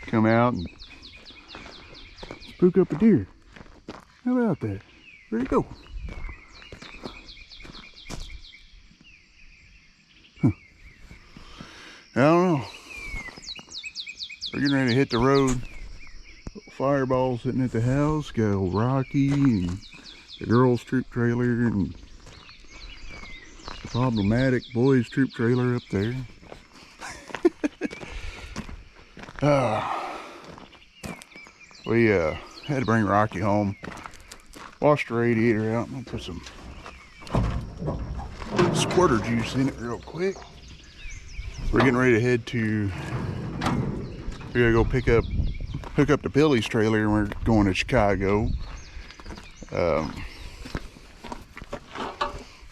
Come out and spook up a deer. How about that? Where'd he go? Huh. I don't know. We're getting ready to hit the road. Fireball sitting at the house. Got old Rocky and the girls' troop trailer and the problematic boys' troop trailer up there. We had to bring Rocky home. Washed the radiator out. I'm gonna put some squirter juice in it real quick. We're getting ready to head to, we gotta go hook up the Billy's trailer, and we're going to Chicago.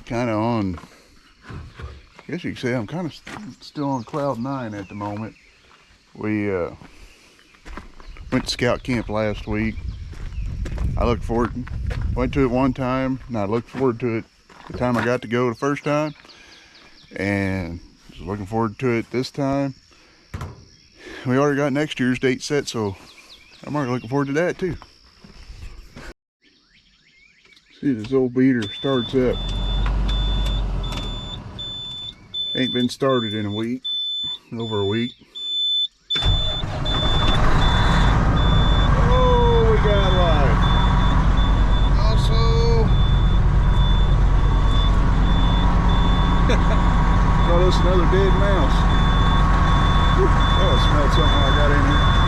Kind of on, I guess you could say I'm kind of still on cloud 9 at the moment. We went to scout camp last week. Went to it one time, and I looked forward to it the time I got to go the first time, and was looking forward to it this time. We already got next year's date set, so I'm already looking forward to that too. See, this old beater starts up. Ain't been started in over a week. Oh, we got life. Also, got us another dead mouse. Whew, oh, I smelled something I got in here.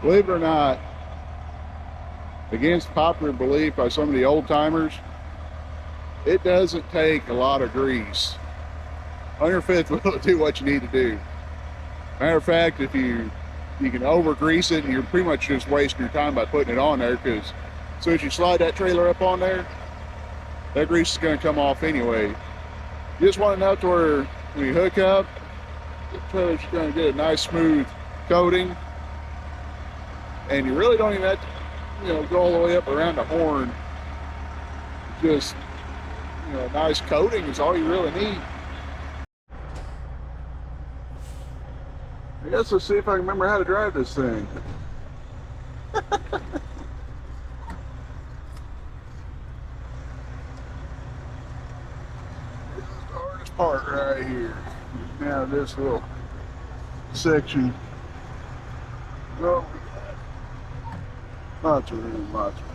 Believe it or not, against popular belief by some of the old timers, it doesn't take a lot of grease on your fifth wheel to do what you need to do. Matter of fact, if you can over grease it, and you're pretty much just wasting your time by putting it on there, because as soon as you slide that trailer up on there, that grease is going to come off anyway. You just want to know to where when you hook up, the trailer's going to get a nice smooth coating. And you really don't even have to, go all the way up around the horn. Just, a nice coating is all you really need. I guess let's see if I can remember how to drive this thing. This is the hardest part right here. Now this little section. Oh, lots of room, lots of room.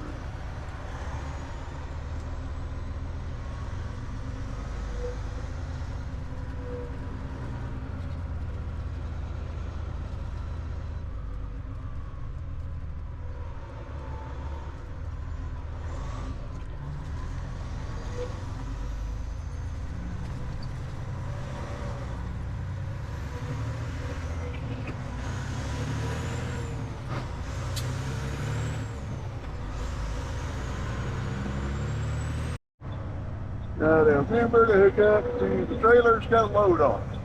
Now remember to hook up to the trailer's got a load on it.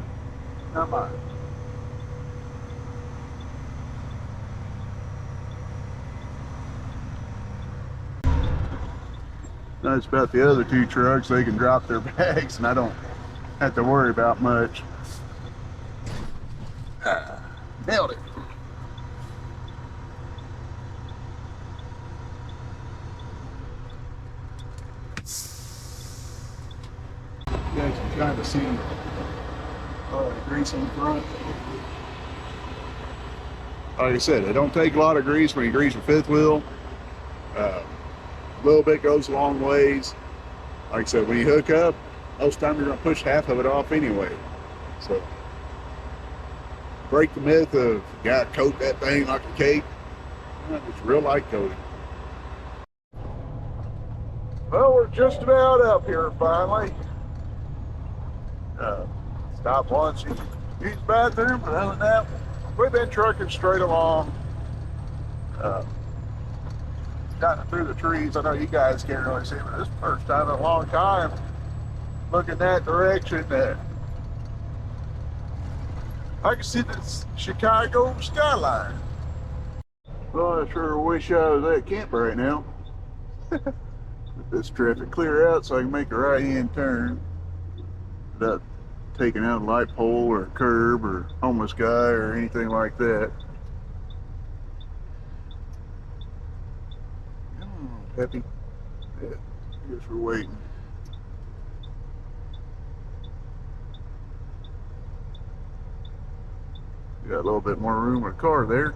Not mine. Nice about the other two trucks, they can drop their bags and I don't have to worry about much. Nailed it. You guys can kind of see the grease on the front. Like I said, it don't take a lot of grease when you grease your fifth wheel. A little bit goes a long ways. Like I said, when you hook up, most of the time you're going to push half of it off anyway. So break the myth of you got to coat that thing like a cake. It's real light coating. Well, we're just about up here finally. Stop once, use the bathroom, but other than that, we've been trucking straight along. Kind of through the trees. I know you guys can't really see, but this is the first time in a long time looking that direction that I can see the Chicago skyline. Well, I sure wish I was at camp right now. Let this traffic clear out so I can make a right-hand turn without taking out a light pole or a curb or homeless guy or anything like that. Happy? Yeah, I guess we're waiting. Got a little bit more room in the car there.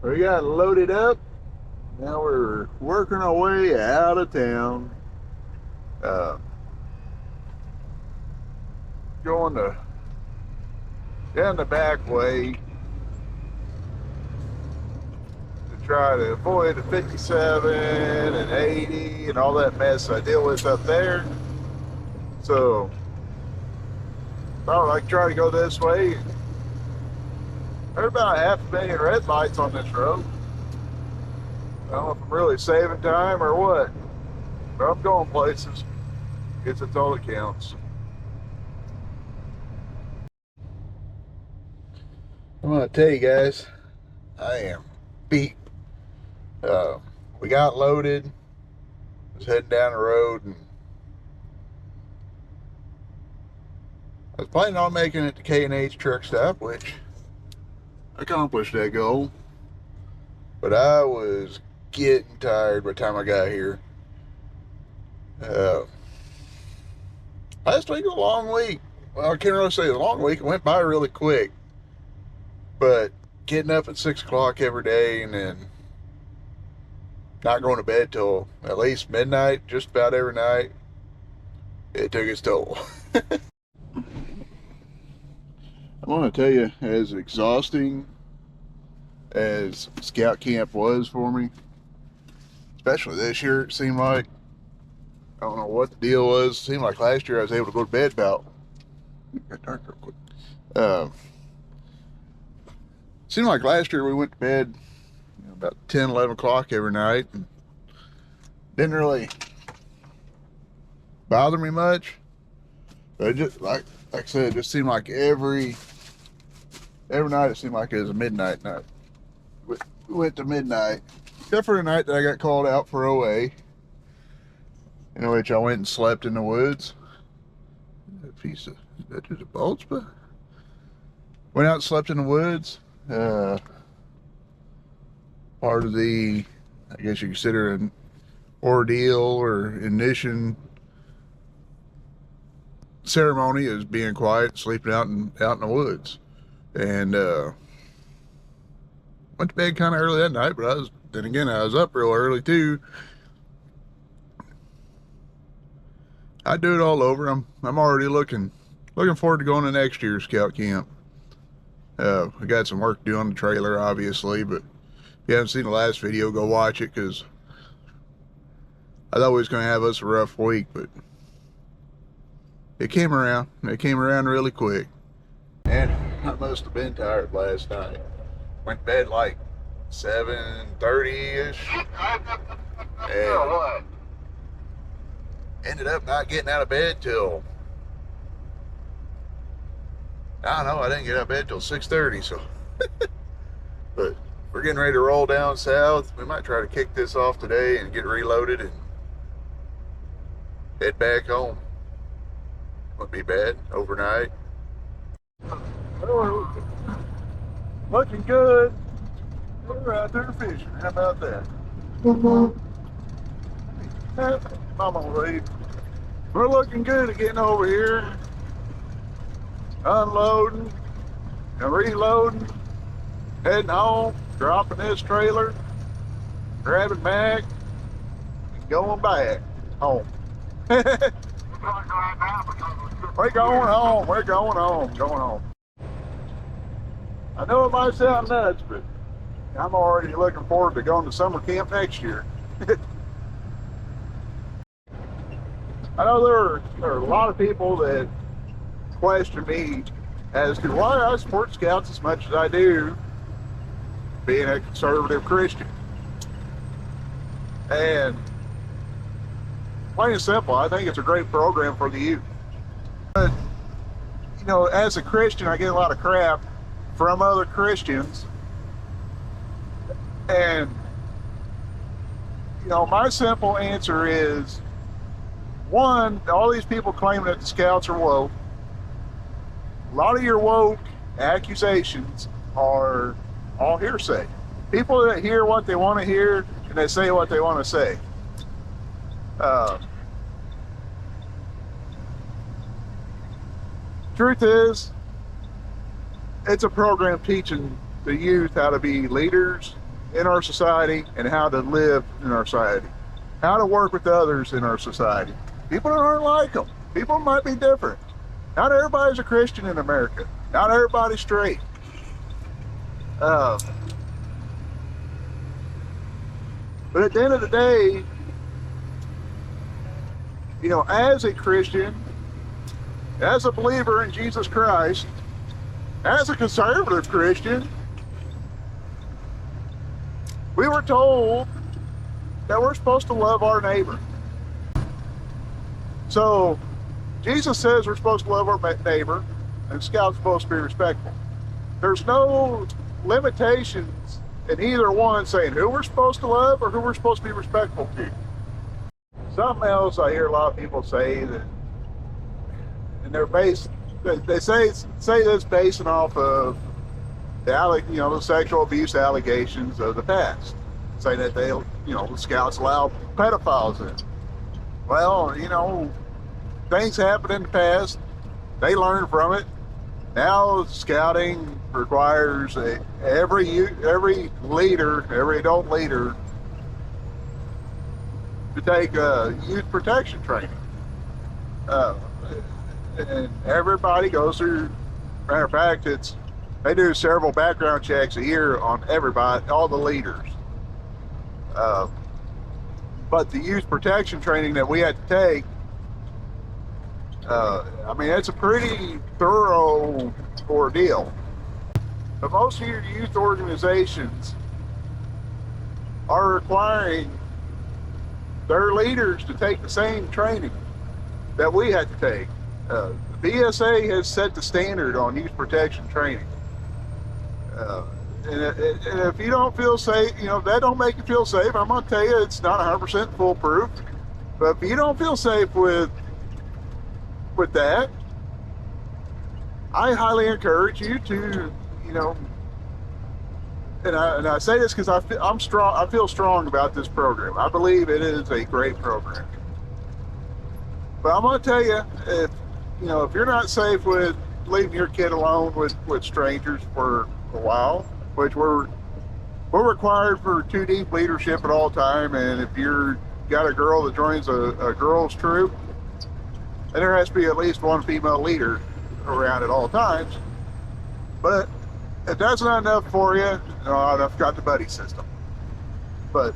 We got loaded up. Now we're working our way out of town. Going down the back way to try to avoid the 57 and 80 and all that mess I deal with up there. So I would like to try to go this way. There's about 500,000 red lights on this road. I don't know if I'm really saving time or what, but I'm going places. I guess that's all that counts. I'm gonna tell you guys, I am beat. We got loaded, was heading down the road, and I was planning on making it to K&H truck stop, which accomplished that goal. But I was getting tired by the time I got here. Last week was a long week. Well, I can't really say it was a long week. It went by really quick. But getting up at 6 o'clock every day and then not going to bed till at least midnight, just about every night, it took its toll. I want to tell you, as exhausting as scout camp was for me, especially this year, it seemed like, I don't know what the deal was. It seemed like last year I was able to go to bed about, it got dark real quick. Seemed like last year we went to bed about 10, 11 o'clock every night, and didn't really bother me much. But it just, like I said, it just seemed like every night it seemed like it was a midnight night. We went to midnight, except for the night that I got called out for OA, in which I went and slept in the woods. That piece of, is that just a bulge? But went out and slept in the woods. Part of the, I guess you consider an ordeal or initiation ceremony is being quiet, sleeping out in the woods. And went to bed kind of early that night, but then again I was up real early too. I'd do it all over. I'm already looking forward to going to next year's scout camp. I got some work to do on the trailer, obviously, but if you haven't seen the last video, go watch it, because I thought we was going to have us a rough week, but it came around. It came around really quick. And I must have been tired last night. Went to bed like 7:30-ish. And ended up not getting out of bed till, I don't know, I didn't get out of bed till 6:30, so. But we're getting ready to roll down south. We might try to kick this off today and get reloaded and head back home. Wouldn't be bad overnight. Well, looking good. We're out there fishing. How about that? I'm gonna leave. We're looking good at getting over here, unloading and reloading, heading home, dropping this trailer, grabbing bag, and going back home. We're going home. We're going home. Going home. I know it might sound nuts, but I'm already looking forward to going to summer camp next year. I know there are a lot of people that question me as to why I support Scouts as much as I do, being a conservative Christian. And plain and simple, I think it's a great program for the youth. But, you know, as a Christian, I get a lot of crap from other Christians. And, you know, my simple answer is, one, all these people claiming that the Scouts are woke. A lot of your woke accusations are all hearsay. People that hear what they want to hear and they say what they want to say. Truth is, it's a program teaching the youth how to be leaders in our society and how to live in our society, how to work with others in our society. People aren't like them. People might be different. Not everybody's a Christian in America. Not everybody's straight. But at the end of the day, you know, as a Christian, as a believer in Jesus Christ, as a conservative Christian, we were told that we're supposed to love our neighbor. So Jesus says we're supposed to love our neighbor, and Scouts are supposed to be respectful. There's no limitations in either one saying who we're supposed to love or who we're supposed to be respectful to. Something else I hear a lot of people say that, and they're based, they say this basing off of the sexual abuse allegations of the past, saying that the Scouts allow pedophiles in. Well, you know, things happened in the past. They learned from it. Now scouting requires every leader, every adult leader, to take youth protection training. And everybody goes through. Matter of fact, they do several background checks a year on everybody, all the leaders. But the youth protection training that we had to take, I mean, it's a pretty thorough ordeal. But most of your youth organizations are requiring their leaders to take the same training that we had to take. The BSA has set the standard on youth protection training. And if you don't feel safe, you know, that don't make you feel safe. I'm going to tell you, it's not 100% foolproof. But if you don't feel safe with that, I highly encourage you to, you know, and I say this because I'm strong. I feel strong about this program. I believe it is a great program. But I'm going to tell you, if you're not safe with leaving your kid alone with strangers for a while, which we're required for 2D leadership at all time, and if you're got a girl that joins a girls troop, and there has to be at least one female leader around at all times. But if that's not enough for you, I've got the buddy system. But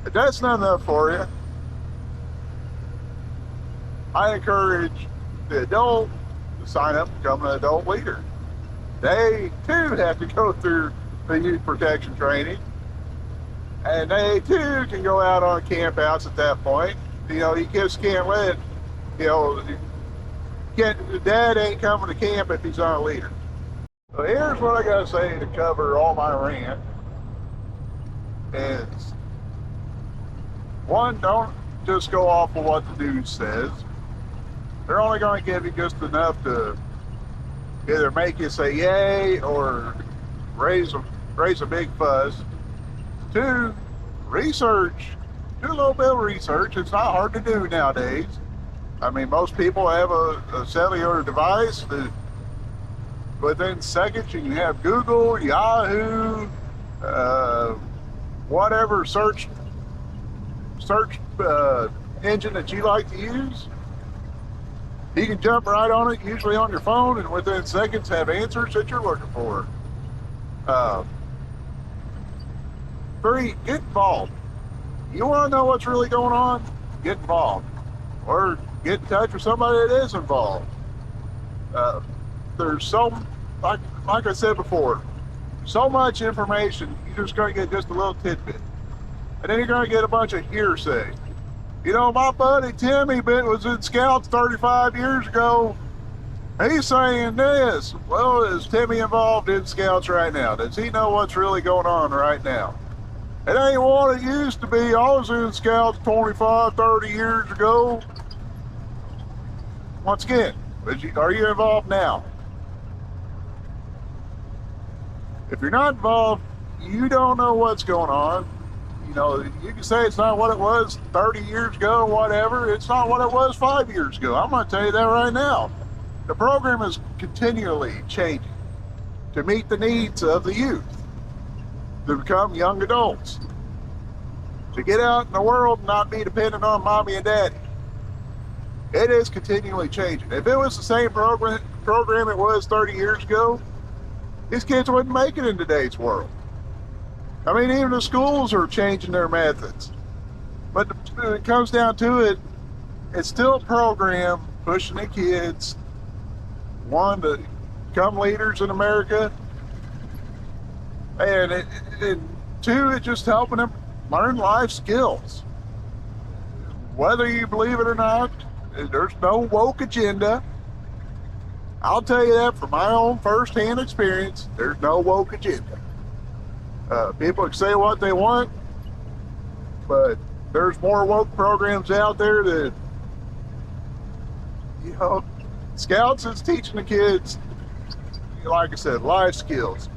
if that's not enough for you, I encourage the adult to sign up and become an adult leader. They too have to go through the youth protection training, and they too can go out on campouts at that point. You know, you just can't let, dad ain't coming to camp if he's not a leader. So here's what I gotta say to cover all my rant is, one, don't just go off of what the news says. They're only going to give you just enough to either make you say yay or raise a big fuss. Two, research. Do a little bit of research. It's not hard to do nowadays. I mean, most people have a cellular device that within seconds you can have Google, Yahoo, whatever search engine that you like to use. You can jump right on it, usually on your phone, and within seconds have answers that you're looking for. 3, get involved. You want to know what's really going on? Get involved. Or get in touch with somebody that is involved. There's so, like I said before, so much information, you're just going to get just a little tidbit. And then you're going to get a bunch of hearsay. You know, my buddy Timmy was in Scouts 35 years ago. He's saying this. Well, is Timmy involved in Scouts right now? Does he know what's really going on right now? It ain't what it used to be. I was in Scouts 25, 30 years ago. Once again, are you involved now? If you're not involved, you don't know what's going on. You know, you can say it's not what it was 30 years ago, whatever. It's not what it was 5 years ago. I'm going to tell you that right now. The program is continually changing to meet the needs of the youth, to become young adults, to get out in the world and not be dependent on mommy and daddy. It is continually changing. If it was the same program it was 30 years ago, these kids wouldn't make it in today's world. I mean, even the schools are changing their methods. But when it comes down to it, it's still a program pushing the kids, one, to become leaders in America, and two, it's just helping them learn life skills. Whether you believe it or not, there's no woke agenda. I'll tell you that from my own first-hand experience. There's no woke agenda. People can say what they want, but there's more woke programs out there that, you know, Scouts is teaching the kids, like I said, life skills.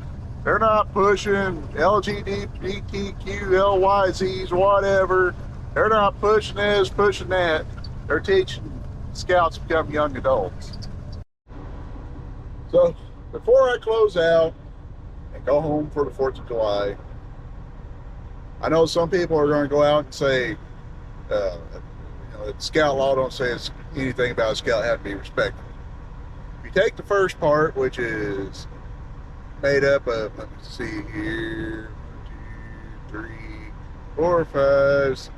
They're not pushing LGBTQ, LYZs, whatever. They're not pushing this, pushing that. They're teaching Scouts to become young adults. So, before I close out and go home for the 4th of July, I know some people are going to go out and say, you know, that Scout law don't say anything about a Scout have to be respectful. If you take the first part, which is made up of, let me see here, 1, 2, 3, 4, 5.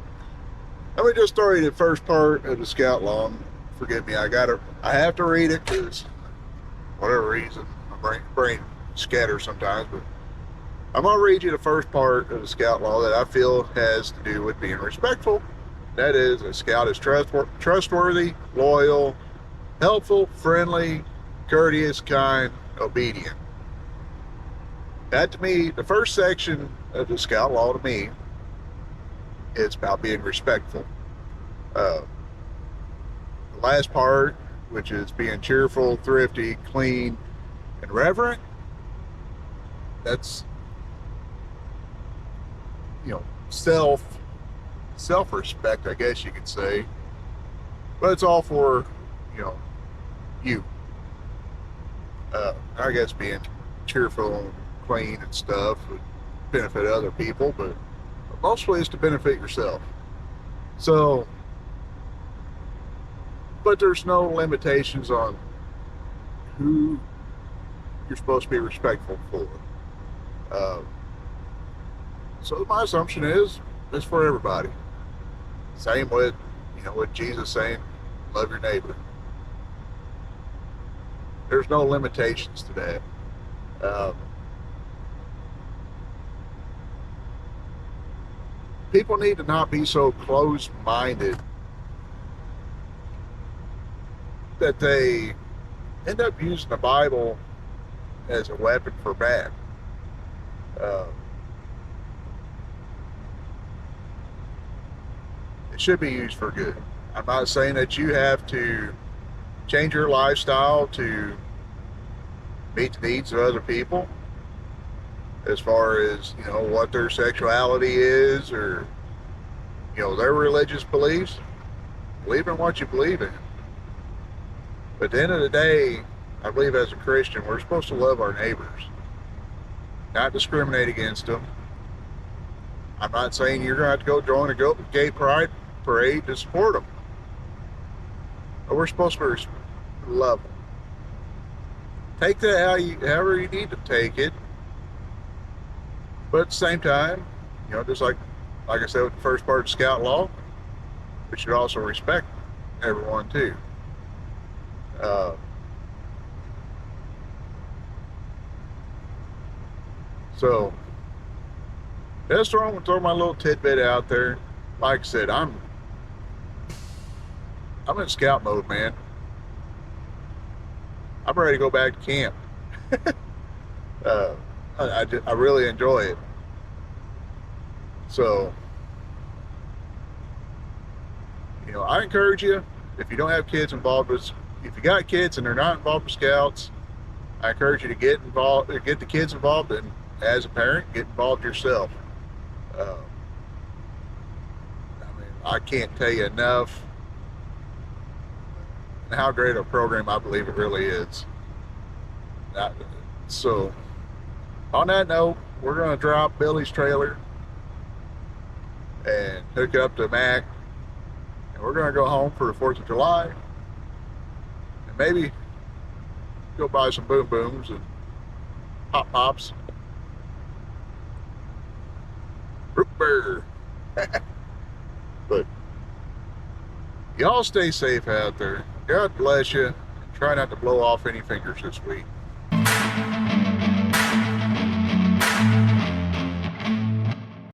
Let me just throw you the first part of the Scout law. Forgive me, I have to read it because whatever reason, my brain scatters sometimes, but I'm going to read you the first part of the Scout law that I feel has to do with being respectful. That is, a Scout is trustworthy, loyal, helpful, friendly, courteous, kind, obedient. That, to me, the first section of the Scout law, to me, is about being respectful. The last part, which is being cheerful, thrifty, clean, and reverent, that's, you know, self-respect, I guess you could say. But it's all for, you know, you. I guess being cheerful and clean and stuff would benefit other people, but mostly it's to benefit yourself. So, but there's no limitations on who you're supposed to be respectful for. So my assumption is it's for everybody. Same with, you know, with Jesus saying, love your neighbor. There's no limitations to that. People need to not be so closed-minded that they end up using the Bible as a weapon for bad. It should be used for good. I'm not saying that you have to change your lifestyle to meet the needs of other people, as far as, you know, what their sexuality is or, you know, their religious beliefs. Believe in what you believe in. But at the end of the day, I believe as a Christian, we're supposed to love our neighbors, not discriminate against them, I'm not saying you're going to have to go join a gay pride parade to support them. But we're supposed to love them. Take that however you need to take it. But at the same time, just like I said with the first part of Scout Law, we should also respect everyone too. So just throw my little tidbit out there. Like I said, I'm in scout mode, man. I'm ready to go back to camp. I really enjoy it. So, I encourage you, if you don't have kids involved with, if you got kids and they're not involved with scouts, I encourage you to get involved, get the kids involved, and as a parent, get involved yourself. I can't tell you enough how great a program I believe it really is. So, on that note, we're going to drop Billy's trailer and hook up to Mac, and we're going to go home for the 4th of July, and maybe go buy some boom booms and pop pops. Root beer. But y'all stay safe out there. God bless you. And try not to blow off any fingers this week.